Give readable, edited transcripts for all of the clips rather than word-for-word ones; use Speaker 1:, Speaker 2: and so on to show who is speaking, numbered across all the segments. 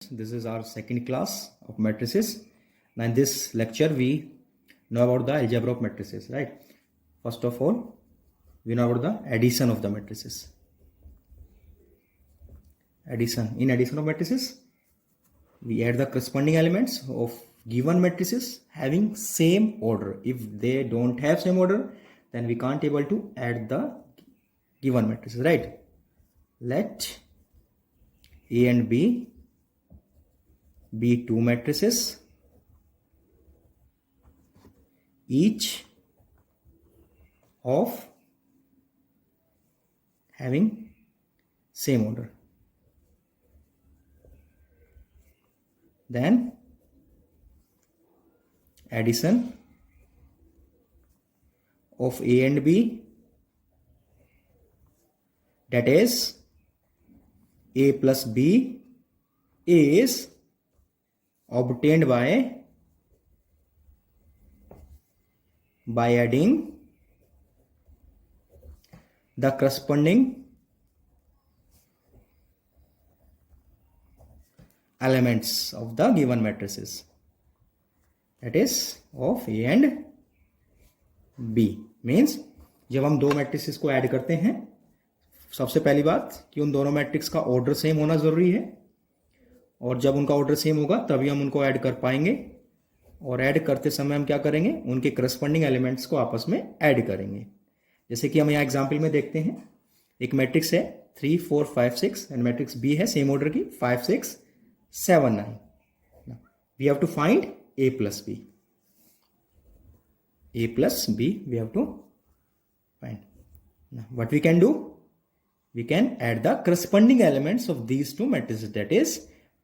Speaker 1: This is our second class of matrices. Now in this lecture we know about the algebra of matrices, right? First of all, we know about the addition of the matrices. In addition of matrices, we add the corresponding elements of given matrices having same order. If they don't have same order, then we can't able to add the given matrices, right? Let A and B be two matrices, each of having same order. Then addition of A and B, that is A plus B, is obtained by adding the corresponding elements of the given matrices, that is of A and B. Means जब हम दो matrices को add करते हैं, सबसे पहली बात कि उन दोनों मैट्रिक्स का ऑर्डर सेम होना जरूरी है, और जब उनका ऑर्डर सेम होगा तभी हम उनको ऐड कर पाएंगे, और ऐड करते समय हम क्या करेंगे, उनके करस्पॉन्डिंग एलिमेंट्स को आपस में ऐड करेंगे. जैसे कि हम यहाँ एग्जाम्पल में देखते हैं, एक मैट्रिक्स है 3 4 5 6 एंड मैट्रिक्स बी है सेम ऑर्डर की 5 6 7 9. We have to find A plus B. A plus B we have to find. Now what we can do? We can add the corresponding elements of these two matrices, that is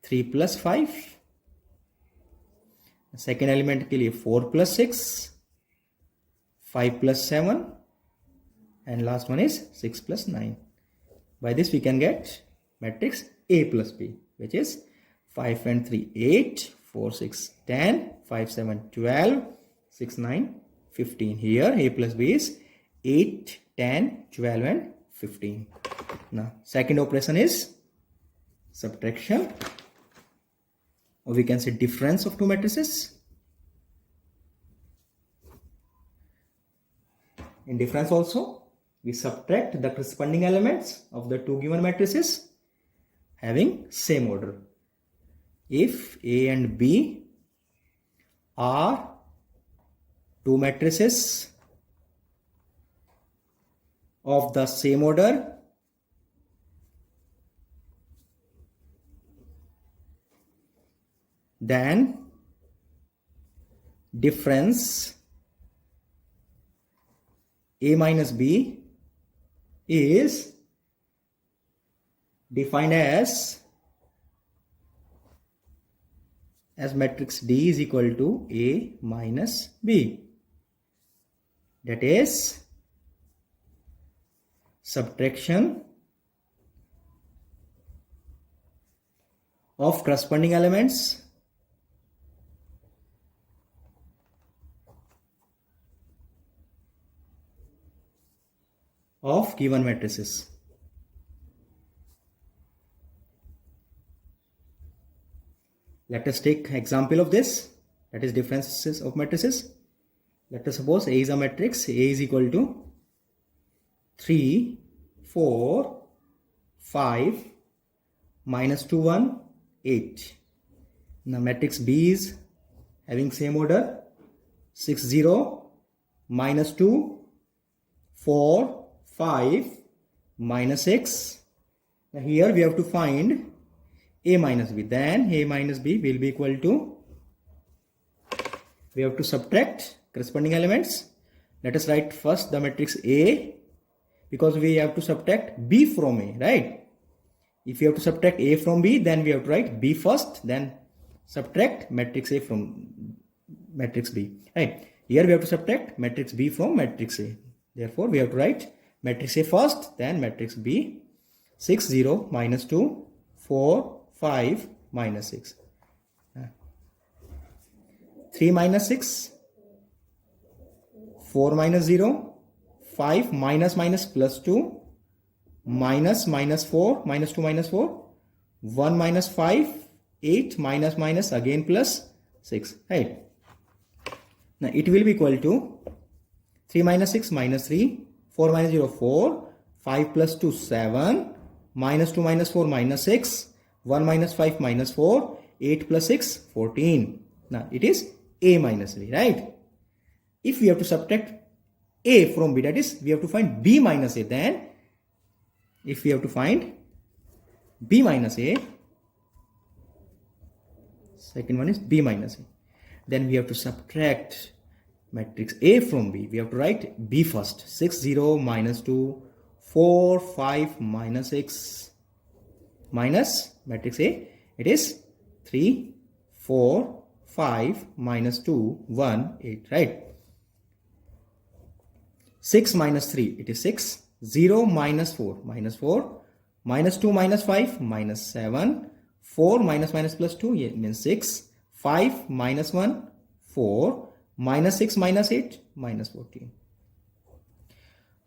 Speaker 1: 3 plus 5. Second element के लिए 4 plus 6, 5 plus 7, and last one is 6 plus 9. By this we can get matrix A plus B, which is 5 and 3 8, 4 6 10, 5 7 12, 6 9 15. Here A plus B is 8 10 12 and 15. Now second operation is subtraction, or we can say difference of two matrices. In difference also we subtract the corresponding elements of the two given matrices having same order. If A and B are two matrices of the same order, then difference A minus B is defined as matrix D is equal to A minus B. That is subtraction of corresponding elements of given matrices. Let us take example of this, that is differences of matrices. Let us suppose A is a matrix. A is equal to 3 4 5 minus 2 1 8. Now matrix B is having same order 6 0 minus 2 4 5 minus 6. Now here we have to find A minus B. Then A minus B will be equal to, we have to subtract corresponding elements. Let us write first the matrix A, because we have to subtract B from A, right? If you have to subtract A from B, then we have to write B first, then subtract matrix A from matrix B, right? Here we have to subtract matrix B from matrix A. Therefore we have to write matrix A first, then matrix B. 6 0 minus 2 4 5 minus 6. 3 minus 6, 4 minus 0, 5 minus minus plus 2, minus minus 4, minus 2 minus 4, 1 minus 5, 8 minus minus again plus 6, right? Now it will be equal to 3 minus 6 minus 3, 4 minus 0 4, 5 plus 2 7, minus 2 minus 4 minus 6, 1 minus 5 minus 4, 8 plus 6 14. Now it is a minus b, right? If we have to subtract a from b, that is we have to find b minus a, then if we have to find b minus a, second one is b minus a, then we have to subtract matrix A from B. We have to write B first. 6 0 minus 2, 4 5 minus 6 minus matrix A. It is 3 4 5 minus 2 1 8, right? 6 minus 3, it is 6. 0 minus 4 minus 4, minus 2 minus 5 minus 7, 4 minus minus plus 2 means 6, 5 minus 1 4, minus 6 minus 8 minus 14.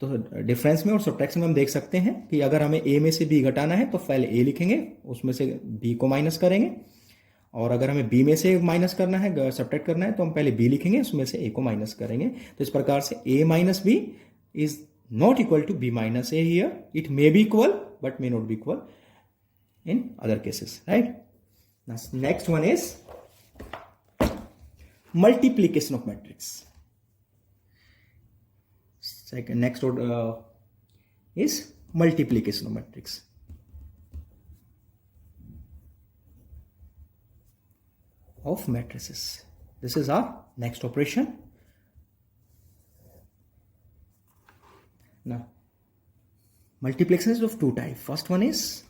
Speaker 1: तो difference में और subtraction में हम देख सकते हैं कि अगर हमें ए में से बी घटाना है तो पहले ए लिखेंगे, उसमें से बी को माइनस करेंगे, और अगर हमें बी में से माइनस करना है, सब्ट्रैक्ट करना है, तो हम पहले बी लिखेंगे, उसमें से ए को माइनस करेंगे. तो इस प्रकार से A minus B is not equal to B minus A here. It may be equal but may not be equal in other cases, right? Now next one is multiplication of matrix. Second, next order is multiplication of matrix. Of matrices. This is our next operation. Now multiplication is of two types. First one is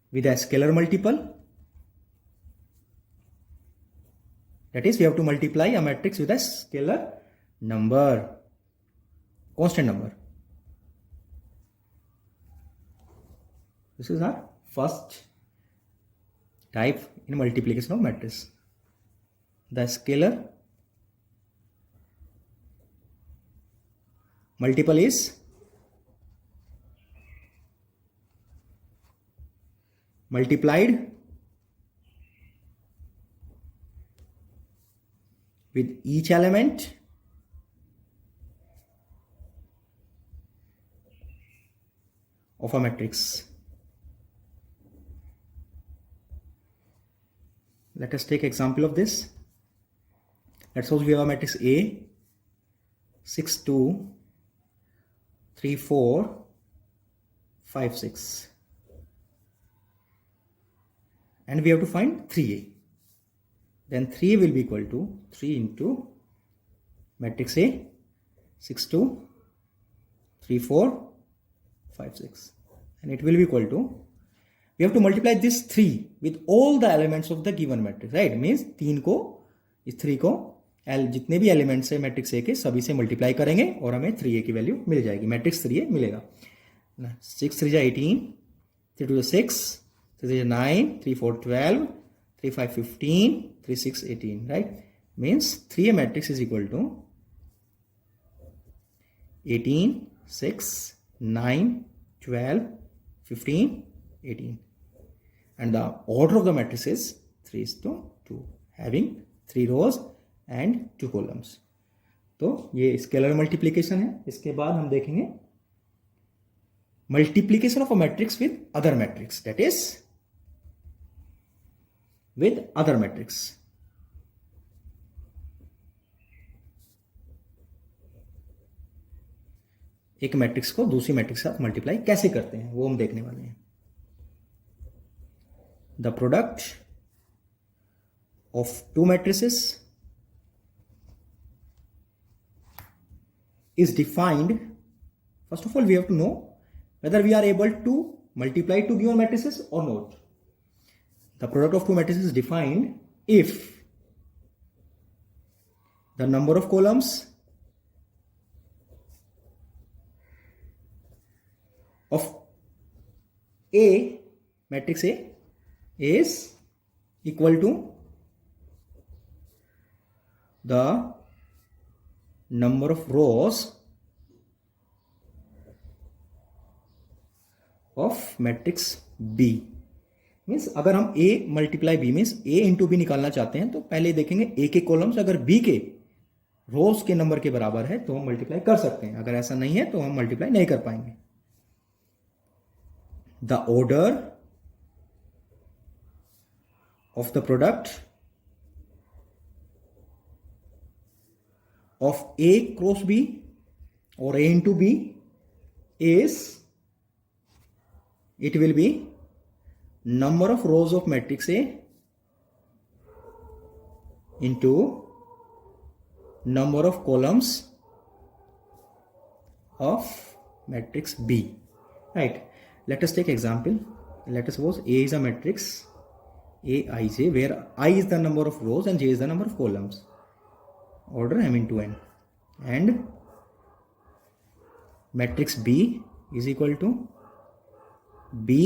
Speaker 1: with a scalar multiple, that is we have to multiply a matrix with a scalar number, constant number. This is our first type in multiplication of matrix. The scalar multiple is multiplied with each element of a matrix. Let us take example of this. Let's suppose we have a matrix A 6 2 3 4 5 6. And we have to find 3a. Then 3 will be equal to 3 into matrix A 6 2 3 4 5 6, and it will be equal to, we have to multiply this 3 with all the elements of the given matrix, right? Means 3 को, इस 3 को जितने भी elements है matrix A के सभी से multiply करेंगे और हमें 3a की वैल्यू मिल जाएगी, मैट्रिक्स 3a मिलेगा. 6 3 18, 3 2 6, 3 9, 3 4 12, 3 5 15, 3 6 18, right? Means 3a matrix is equal to 18 6 9 12 15 18, and the order of the matrix is 3:2, having 3 rows and 2 columns. तो ये स्केलर मल्टीप्लीकेशन है. इसके बाद हम देखेंगे multiplication of a matrix with other matrix, that is with other matrix. एक matrix को दूसरी मैट्रिक्स के साथ मल्टीप्लाई कैसे करते हैं वो हम देखने वाले हैं. The product of to matrices is defined. First of all, we have to know whether we are able to multiply two given matrices or not. The product of two matrices is defined if the number of columns of A, matrix A, is equal to the number of rows of matrix B. Means अगर हम A multiply B means A into B निकालना चाहते हैं तो पहले देखेंगे ए के columns अगर बी के रोज के नंबर के बराबर है तो हम मल्टीप्लाई कर सकते हैं, अगर ऐसा नहीं है तो हम मल्टीप्लाई नहीं कर पाएंगे। The order of the product of A cross B or A into B is, it will be number of rows of matrix A into number of columns of matrix B, right? Let us take example. Let us suppose A is a matrix Aij where I is the number of rows and J is the number of columns, order m into n, and matrix B is equal to B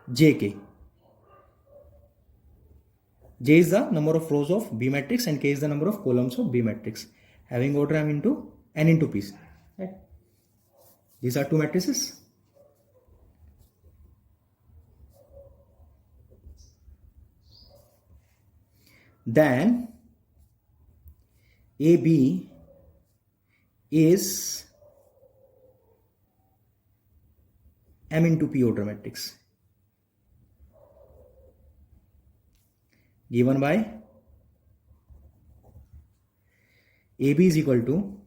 Speaker 1: jk. J is the number of rows of B matrix and K is the number of columns of B matrix, having order m into n into p, right? These are two matrices. Then AB is m into p order matrix given by AB is equal to,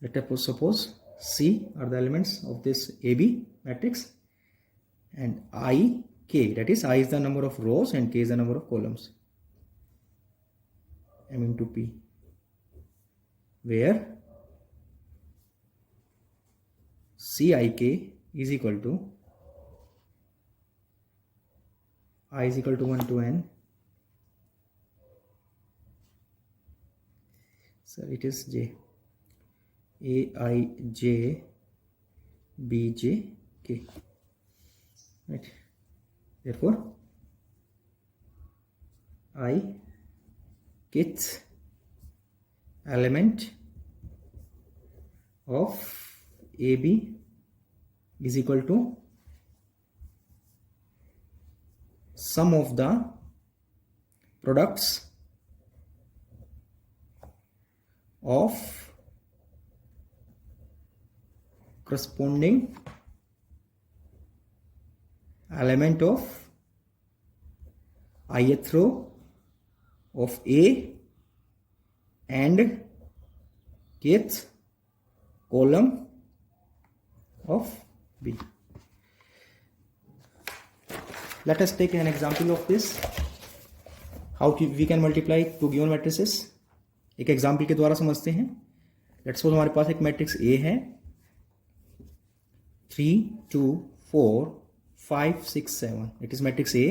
Speaker 1: let us suppose C are the elements of this AB matrix and IK, that is I is the number of rows and K is the number of columns, m into p, where Cik is equal to I is equal to 1 to n, so it is j, Aij Bj k, right? Therefore I kth element of AB is equal to sum of the products of corresponding element of ith row of A and kth column of B. Let us take an example of this, how we can multiply two given matrices. एक example के द्वारा समझते हैं। Let's suppose हमारे पास एक matrix A है 3 2 4 5 6 7, it is matrix A,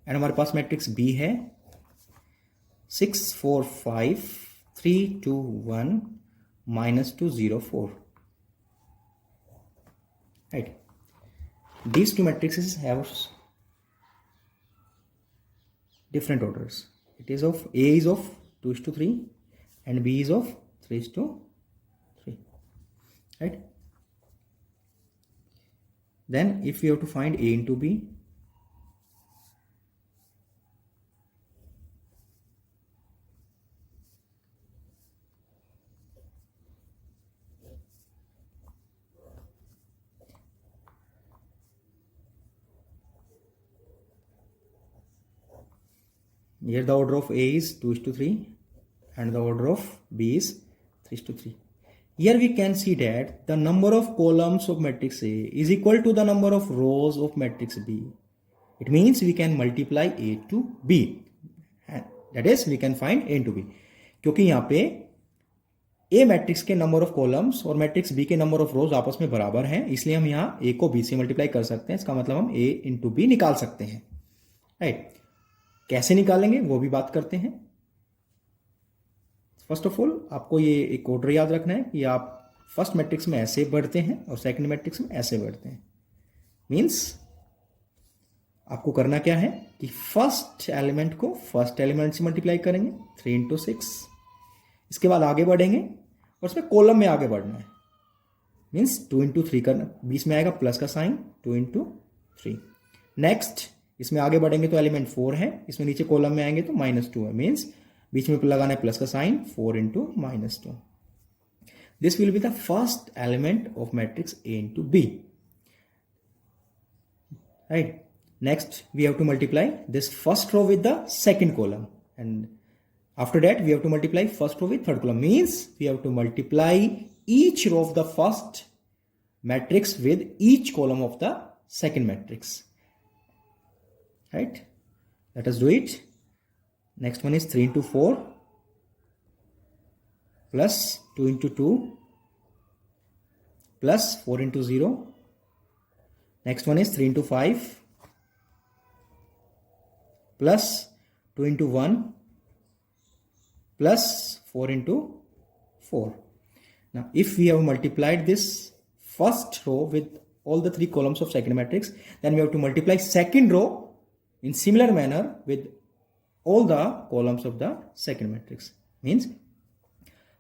Speaker 1: and हमारे पास matrix B है 6 4 5 3 2 1 -2 0 4, right? These two matrices have different orders. It is of A is of 2:3 and B is of 3:3, right? Then if we have to find A into B, here the order of A is 2:3 and the order of B is 3:3. Here we can see that the number of columns of matrix A is equal to the number of rows of matrix B. It means we can multiply A to B, that is we can find A into B. क्योंकि यहाँ पे A matrix के number of columns और matrix B के number of रोज आपस में बराबर हैं, इसलिए हम यहाँ A को B से मल्टीप्लाई कर सकते हैं। इसका मतलब हम A into B निकाल सकते हैं, राइट? कैसे निकालेंगे वो भी बात करते हैं। फर्स्ट ऑफ ऑल आपको ये एक ऑर्डर याद रखना है कि आप फर्स्ट मैट्रिक्स में ऐसे बढ़ते हैं और सेकंड मैट्रिक्स में ऐसे बढ़ते हैं। मींस आपको करना क्या है कि फर्स्ट एलिमेंट को फर्स्ट एलिमेंट से मल्टीप्लाई करेंगे 3 into 6, इसके बाद आगे बढ़ेंगे और उसमें कॉलम में आगे बढ़ना है। मीन्स 2 इंटू 3 करना, बीच में आएगा प्लस का साइन, 2 इंटू 3। नेक्स्ट इसमें आगे बढ़ेंगे तो एलिमेंट 4 है, इसमें नीचे कॉलम में आएंगे तो -2 है, मीन्स बीच में लगाना है प्लस का sign, 4 into -2। This will be the first element of matrix A into B, right. Next we have to multiply this first row with the second column, and after that we have to multiply first row with third column, means we have to multiply each row of the first matrix with each column of the second matrix, right? Let us do it. Next one is 3 into 4 plus 2 into 2 plus 4 into 0. Next one is 3 into 5 plus 2 into 1 plus 4 into 4. Now if we have multiplied this first row with all the three columns of second matrix, then we have to multiply second row in similar manner with all the columns of the second matrix. Means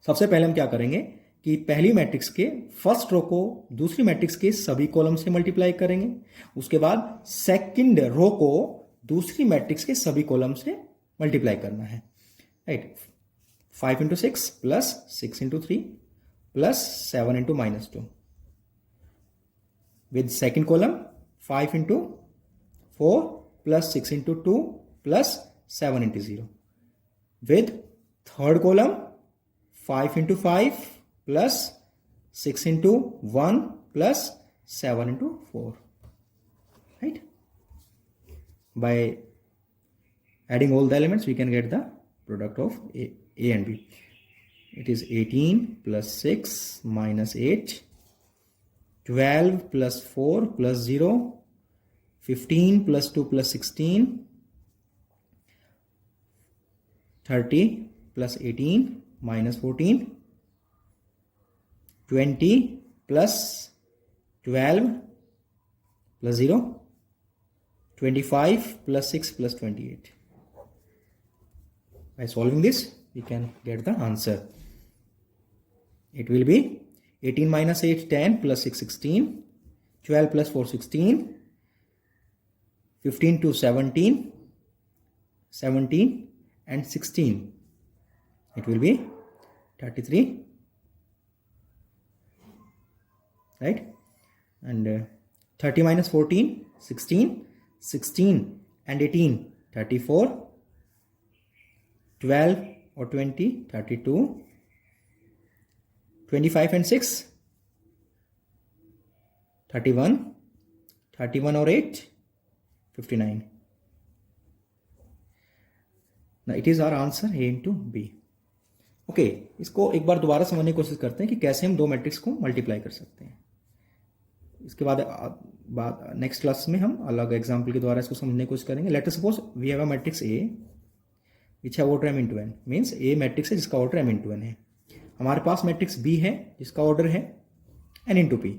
Speaker 1: सबसे पहले हम क्या करेंगे कि पहली matrix के first row को दूसरी मैट्रिक्स के सभी कॉलम से मल्टीप्लाई करेंगे, उसके बाद सेकंड रो को दूसरी मैट्रिक्स के सभी कॉलम से मल्टीप्लाई करना है, right. 5 into 6 plus 6 into 3 plus 7 into -2 with second column 5 into 4 plus 6 into 2 plus 7 into 0 with third column 5 into 5 plus 6 into 1 plus 7 into 4, right? By adding all the elements we can get the product of A and B. It is 18 plus 6 minus 8, 12 plus 4 plus 0, 15 plus 2 plus 16, 30 plus 18 minus 14, 20 plus 12 plus 0, 25 plus 6 plus 28. By solving this, we can get the answer. It will be 18 minus 8, 10 plus 6, 16, 12 plus 4, 16, 15 to 17, 17 and 16. It will be 33, right? And 30 minus 14, 16, 16 and 18, 34, 12 or 20, 32, 25 and 6, 31, 31 or 8, 59. Now it is our answer A into B. Okay, इसको एक बार दोबारा समझने की कोशिश करते हैं कि कैसे हम दो मैट्रिक्स को मल्टीप्लाई कर सकते हैं। इसके बाद नेक्स्ट क्लास में हम अलग एग्जांपल के द्वारा इसको समझने की कोशिश करेंगे। Let us suppose we have a matrix A which have order m into n, means A matrix है जिसका ऑर्डर m into n है। हमारे पास मैट्रिक्स B है जिसका ऑर्डर है n into p,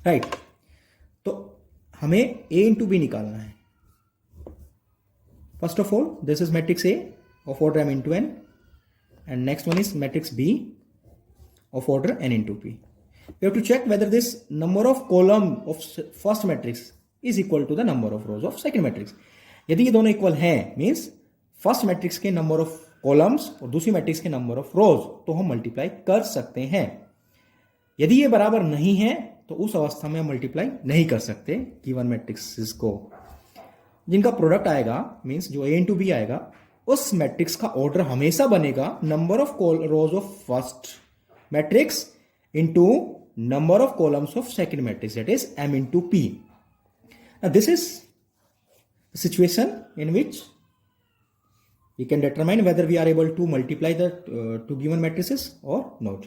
Speaker 1: राइट। तो हमें A into B निकालना है। First of all this is matrix A of order m into n and next one is matrix B of order n into p. We have to check whether this number of column of first matrix is equal to the number of rows of second matrix. यदि ये दोनों equal हैं, means first matrix के number of columns और दूसरी matrix के number of रोज, तो हम मल्टीप्लाई कर सकते हैं। यदि ये बराबर नहीं है तो उस अवस्था में हम मल्टीप्लाई नहीं कर सकते गिवन मैट्रिक्स को। जिनका प्रोडक्ट आएगा, मीन्स जो A इंटू बी आएगा, उस मैट्रिक्स का ऑर्डर हमेशा बनेगा number of rose of first matrix into number of columns of second matrix, that is m into p. Now this is a situation in which we can determine whether we are able to multiply the two given matrices or not.